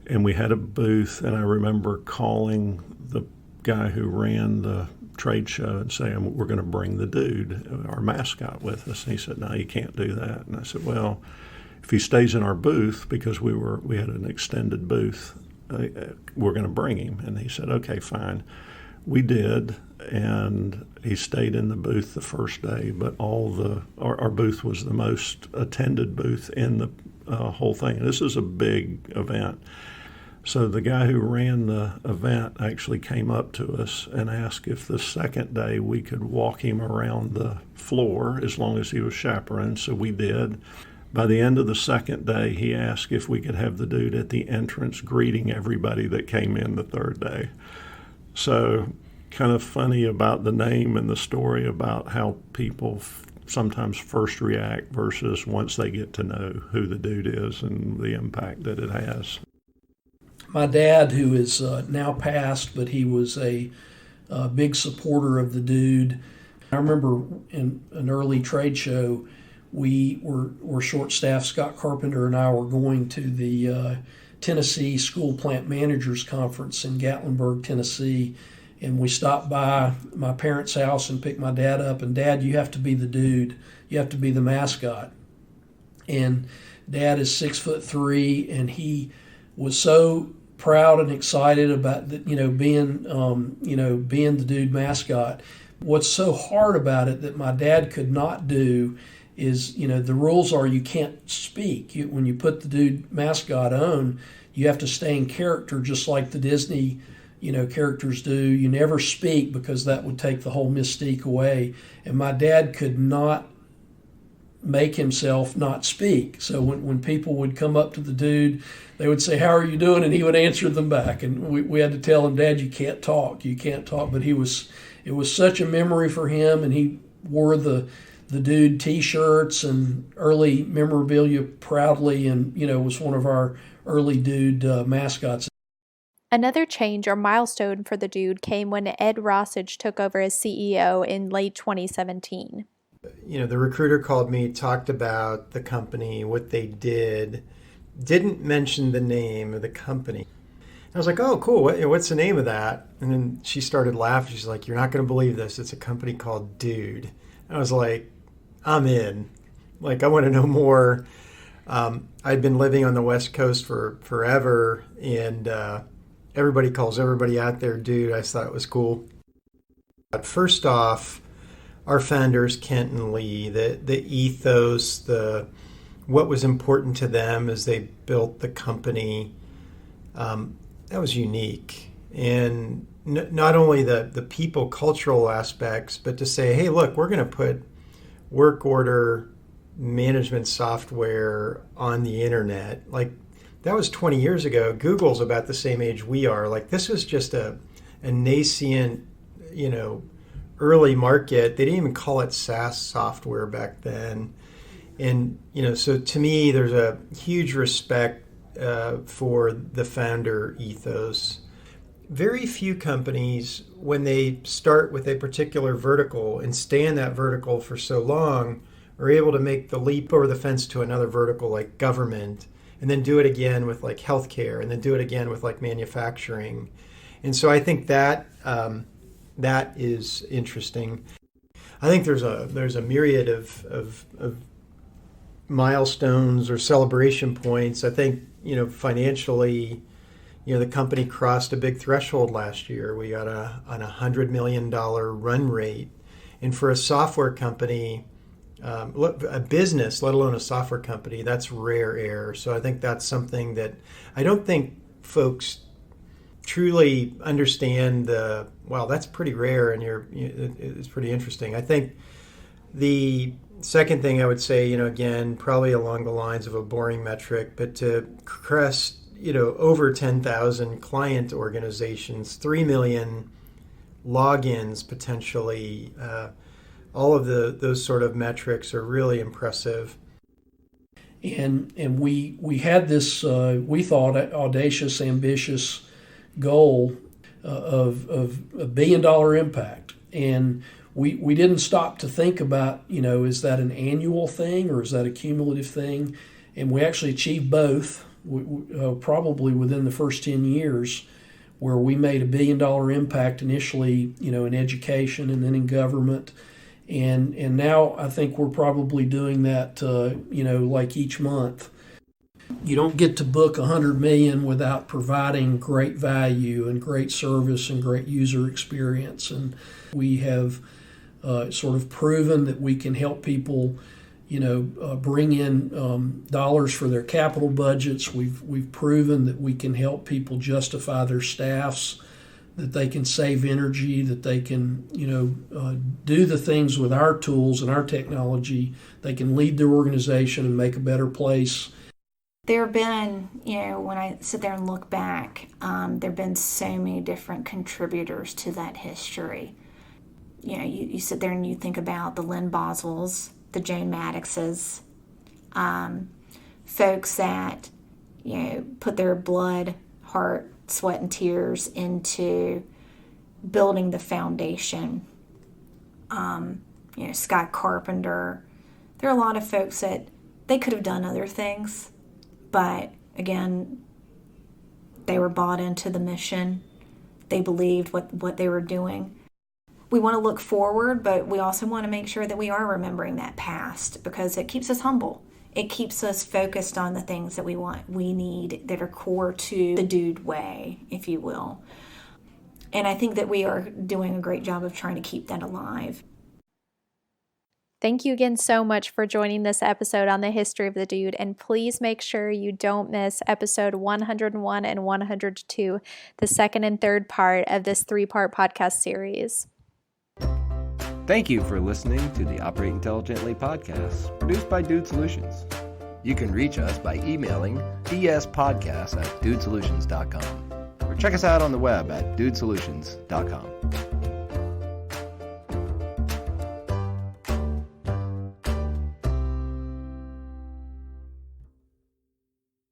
And we had a booth, and I remember calling the guy who ran the trade show and saying, "We're going to bring the dude, our mascot, with us." And he said, "No, you can't do that." And I said, "Well, if he stays in our booth," because we had an extended booth, "we're going to bring him." And he said, "Okay, fine." We did, and he stayed in the booth the first day, but our booth was the most attended booth in the whole thing. This is a big event. So the guy who ran the event actually came up to us and asked if the second day we could walk him around the floor as long as he was chaperoned, so we did. By the end of the second day, he asked if we could have the dude at the entrance greeting everybody that came in the third day. So kind of funny about the name and the story about how people sometimes first react versus once they get to know who the dude is and the impact that it has. My dad, who is now passed, but he was a big supporter of the dude. I remember in an early trade show, we were short-staffed. Scott Carpenter and I were going to the Tennessee School Plant Managers Conference in Gatlinburg, Tennessee, and we stopped by my parents' house and picked my dad up. And, "Dad, you have to be the dude. You have to be the mascot." And Dad is 6'3", and he was so proud and excited about being the dude mascot. What's so hard about it that my dad could not do is, the rules are you can't speak. When you put the dude mascot on, you have to stay in character just like the Disney characters do. You never speak because that would take the whole mystique away. And my dad could not make himself not speak. So when people would come up to the dude, they would say, "How are you doing?" And he would answer them back. And we had to tell him, "Dad, you can't talk. You can't talk." But it was such a memory for him, and he wore the dude T-shirts and early memorabilia proudly, and was one of our early dude mascots. Another change or milestone for the dude came when Ed Rossage took over as CEO in late 2017. The recruiter called me, talked about the company, what they did, didn't mention the name of the company. I was like, "Oh, cool. What's the name of that?" And then she started laughing. She's like, "You're not going to believe this. It's a company called Dude." I was like, "I'm in. Like, I want to know more." I'd been living on the West Coast for forever, and everybody calls everybody out there Dude. I just thought it was cool. But first off, our founders, Kent and Lee, the ethos, what was important to them as they built the company, that was unique. And not only the people cultural aspects, but to say, "Hey, look, we're going to put work order management software on the internet." Like, that was 20 years ago. Google's about the same age we are. Like, this was just a nascent, early market. They didn't even call it SaaS software back then. And, so to me, there's a huge respect for the founder ethos. Very few companies, when they start with a particular vertical and stay in that vertical for so long, are able to make the leap over the fence to another vertical like government, and then do it again with like healthcare, and then do it again with like manufacturing. And so I think that that is interesting. I think there's a myriad of milestones or celebration points. I think, financially, the company crossed a big threshold last year. We got on $100 million run rate. And for a software company, a business, let alone a software company, that's rare air. So I think that's something that I don't think folks truly understand. Well, that's pretty rare, and it's pretty interesting. I think The second thing I would say, again, probably along the lines of a boring metric, but to crest, over 10,000 client organizations, 3 million logins potentially, all of those sort of metrics are really impressive. And we had this, we thought, audacious, ambitious goal of $1 billion impact. And we didn't stop to think about, is that an annual thing or is that a cumulative thing? And we actually achieved both, probably within the first 10 years, where we made $1 billion impact initially, in education and then in government. And now I think we're probably doing that, like each month. You don't get to book $100 million without providing great value and great service and great user experience. And we have sort of proven that we can help people, bring in dollars for their capital budgets. We've proven that we can help people justify their staffs, that they can save energy, that they can, do the things with our tools and our technology. They can lead their organization and make a better place. There have been, when I sit there and look back, there have been so many different contributors to that history. You sit there and you think about the Lynn Boswells, the Jane Maddoxes, folks that, put their blood, heart, sweat, and tears into building the foundation. Scott Carpenter. There are a lot of folks that they could have done other things, but again, they were bought into the mission. They believed what they were doing. We want to look forward, but we also want to make sure that we are remembering that past, because it keeps us humble. It keeps us focused on the things that we need, that are core to the dude way, if you will. And I think that we are doing a great job of trying to keep that alive. Thank you again so much for joining this episode on the history of the dude, and please make sure you don't miss episode 101 and 102, the second and third part of this 3-part podcast series. Thank you for listening to the Operate Intelligently podcast, produced by Dude Solutions. You can reach us by emailing dspodcast@dudesolutions.com or check us out on the web at dudesolutions.com.